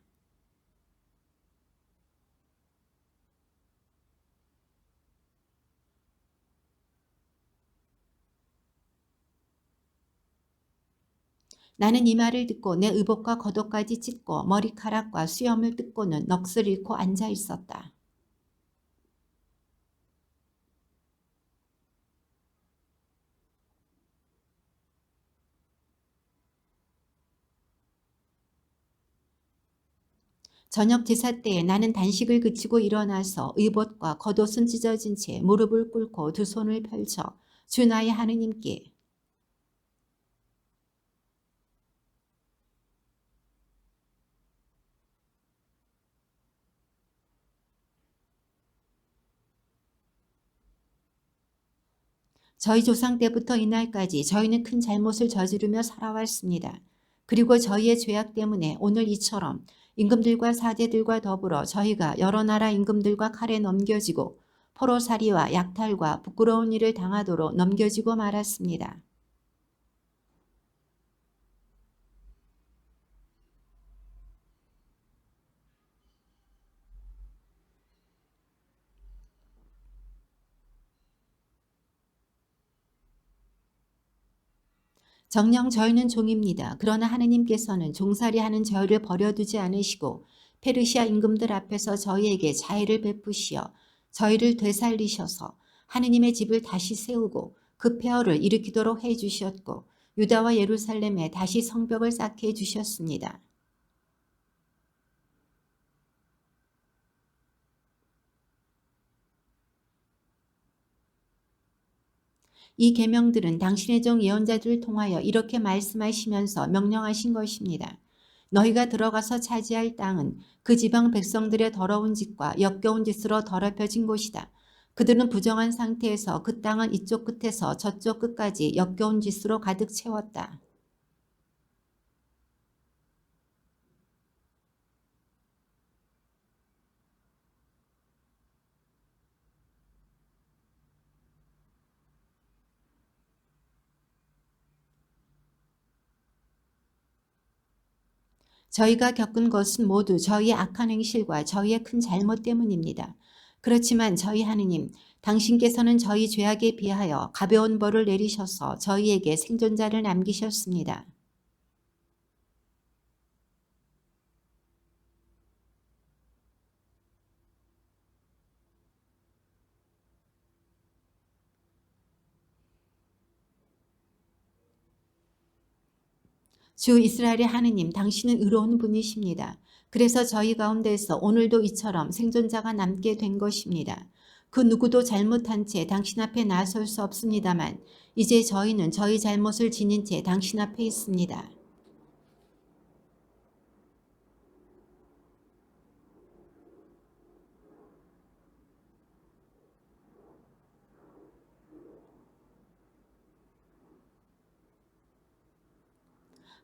A: 나는 이 말을 듣고 내 의복과 겉옷까지 찢고 머리카락과 수염을 뜯고는 넋을 잃고 앉아 있었다. 저녁 제사 때에 나는 단식을 그치고 일어나서 의복과 겉옷은 찢어진 채 무릎을 꿇고 두 손을 펼쳐 주 나의 하느님께 저희 조상 때부터 이날까지 저희는 큰 잘못을 저지르며 살아왔습니다. 그리고 저희의 죄악 때문에 오늘 이처럼 임금들과 사제들과 더불어 저희가 여러 나라 임금들과 칼에 넘겨지고 포로살이와 약탈과 부끄러운 일을 당하도록 넘겨지고 말았습니다. 정녕 저희는 종입니다. 그러나 하느님께서는 종살이하는 저희를 버려두지 않으시고 페르시아 임금들 앞에서 저희에게 자애를 베푸시어 저희를 되살리셔서 하느님의 집을 다시 세우고 그 폐허를 일으키도록 해주셨고 유다와 예루살렘에 다시 성벽을 쌓게 해주셨습니다. 이 계명들은 당신의 종 예언자들을 통하여 이렇게 말씀하시면서 명령하신 것입니다. 너희가 들어가서 차지할 땅은 그 지방 백성들의 더러운 짓과 역겨운 짓으로 더럽혀진 곳이다. 그들은 부정한 상태에서 그 땅은 이쪽 끝에서 저쪽 끝까지 역겨운 짓으로 가득 채웠다. 저희가 겪은 것은 모두 저희의 악한 행실과 저희의 큰 잘못 때문입니다. 그렇지만 저희 하느님, 당신께서는 저희 죄악에 비하여 가벼운 벌을 내리셔서 저희에게 생존자를 남기셨습니다. 주 이스라엘의 하느님, 당신은 의로운 분이십니다. 그래서 저희 가운데서 오늘도 이처럼 생존자가 남게 된 것입니다. 그 누구도 잘못한 채 당신 앞에 나설 수 없습니다만 이제 저희는 저희 잘못을 지닌 채 당신 앞에 있습니다.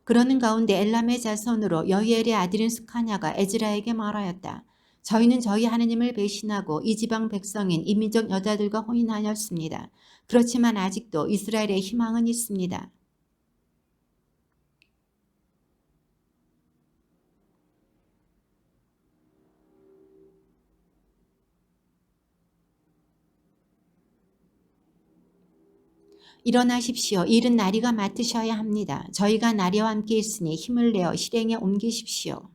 A: 그러는 가운데 엘람의 자손으로 여히엘의 아들인 스카냐가 에즈라에게 말하였다. 저희는 저희 하느님을 배신하고 이 지방 백성인 이민족 여자들과 혼인하였습니다. 그렇지만 아직도 이스라엘의 희망은 있습니다. 일어나십시오. 일은 나리가 맡으셔야 합니다. 저희가 나리와 함께 있으니 힘을 내어 실행에 옮기십시오.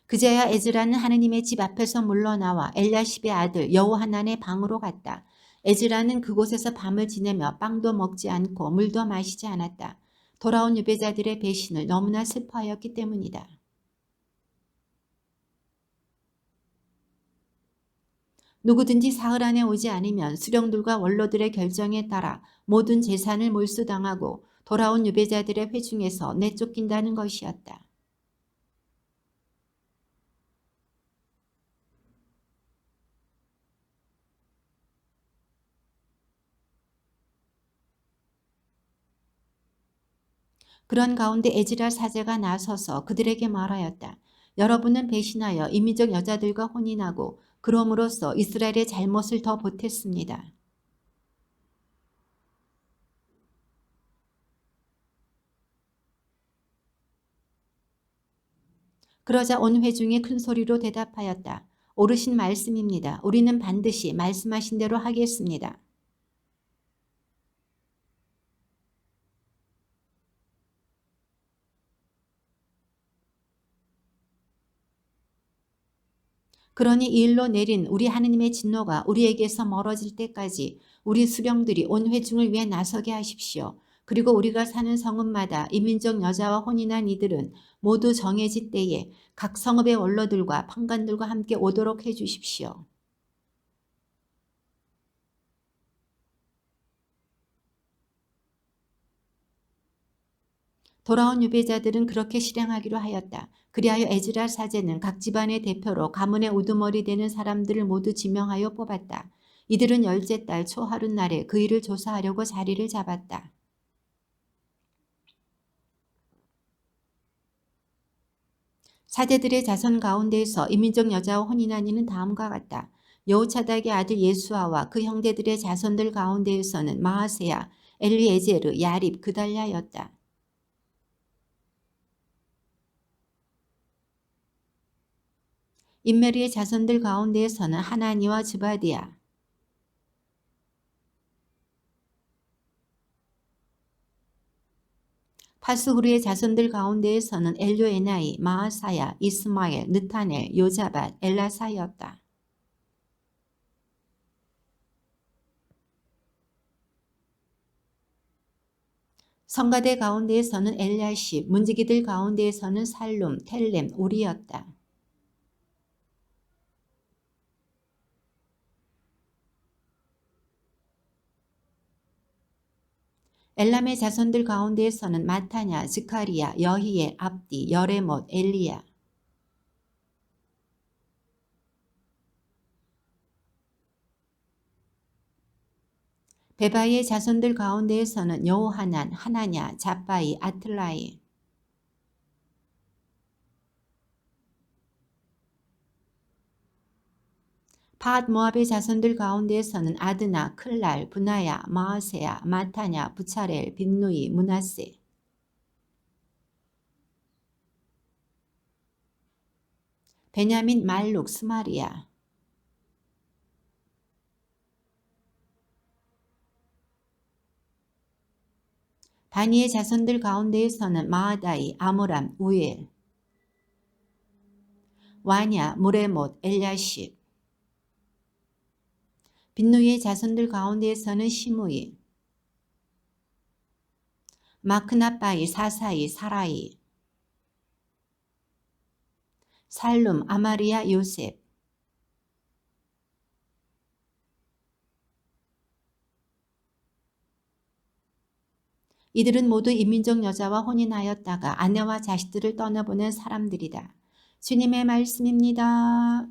A: 그제야 에즈라는 하느님의 집 앞에서 물러나와 엘야십의 아들 여호하난의 방으로 갔다. 에즈라는 그곳에서 밤을 지내며 빵도 먹지 않고 물도 마시지 않았다. 돌아온 유배자들의 배신을 너무나 슬퍼하였기 때문이다. 누구든지 사흘 안에 오지 않으면 수령들과 원로들의 결정에 따라 모든 재산을 몰수당하고 돌아온 유배자들의 회중에서 내쫓긴다는 것이었다. 그런 가운데 에즈라 사제가 나서서 그들에게 말하였다. 여러분은 배신하여 이민족 여자들과 혼인하고 그럼으로써 이스라엘의 잘못을 더 보탰습니다. 그러자 온 회중이 큰 소리로 대답하였다. 옳으신 말씀입니다. 우리는 반드시 말씀하신 대로 하겠습니다. 그러니 이 일로 내린 우리 하느님의 진노가 우리에게서 멀어질 때까지 우리 수령들이 온 회중을 위해 나서게 하십시오. 그리고 우리가 사는 성읍마다 이민족 여자와 혼인한 이들은 모두 정해질 때에 각 성읍의 원로들과 판관들과 함께 오도록 해 주십시오. 돌아온 유배자들은 그렇게 실행하기로 하였다. 그리하여 에즈라 사제는 각 집안의 대표로 가문의 우두머리 되는 사람들을 모두 지명하여 뽑았다. 이들은 열째 달 초하룻날에 그 일을 조사하려고 자리를 잡았다. 사제들의 자손 가운데에서 이민족 여자와 혼인한 이는 다음과 같다. 여호차닥의 아들 예수아와 그 형제들의 자손들 가운데에서는 마하세야, 엘리에제르, 야립, 그달랴였다. 임메리의 자손들 가운데에서는 하나니와 즈바디야, 파스후르의 자손들 가운데에서는 엘요에나이, 마하사야, 이스마엘, 느타넬, 요자밧, 엘라사였다. 성가대 가운데에서는 엘야십, 문지기들 가운데에서는 살룸, 텔렘, 우리였다. 엘람의 자손들 가운데에서는 마타냐, 스카리야, 여히엘, 압디, 여레못, 엘리야. 베바이의 자손들 가운데에서는 여호하난, 하나냐, 잡바이, 아틀라이. 팟 모압의 자손들 가운데에서는 아드나, 클랄, 브나야, 마하세야, 마타냐, 부차렐, 빈누이, 문하세. 베냐민, 말룩, 스마리아. 바니의 자손들 가운데에서는 마아다이, 아므람, 우엘, 와냐, 무레못, 엘야십. 빈누이의 자손들 가운데에서는 시므이, 마크나바이, 사사이, 사라이, 살룸, 아마리아, 요셉. 이들은 모두 이민족 여자와 혼인하였다가 아내와 자식들을 떠나보낸 사람들이다. 주님의 말씀입니다.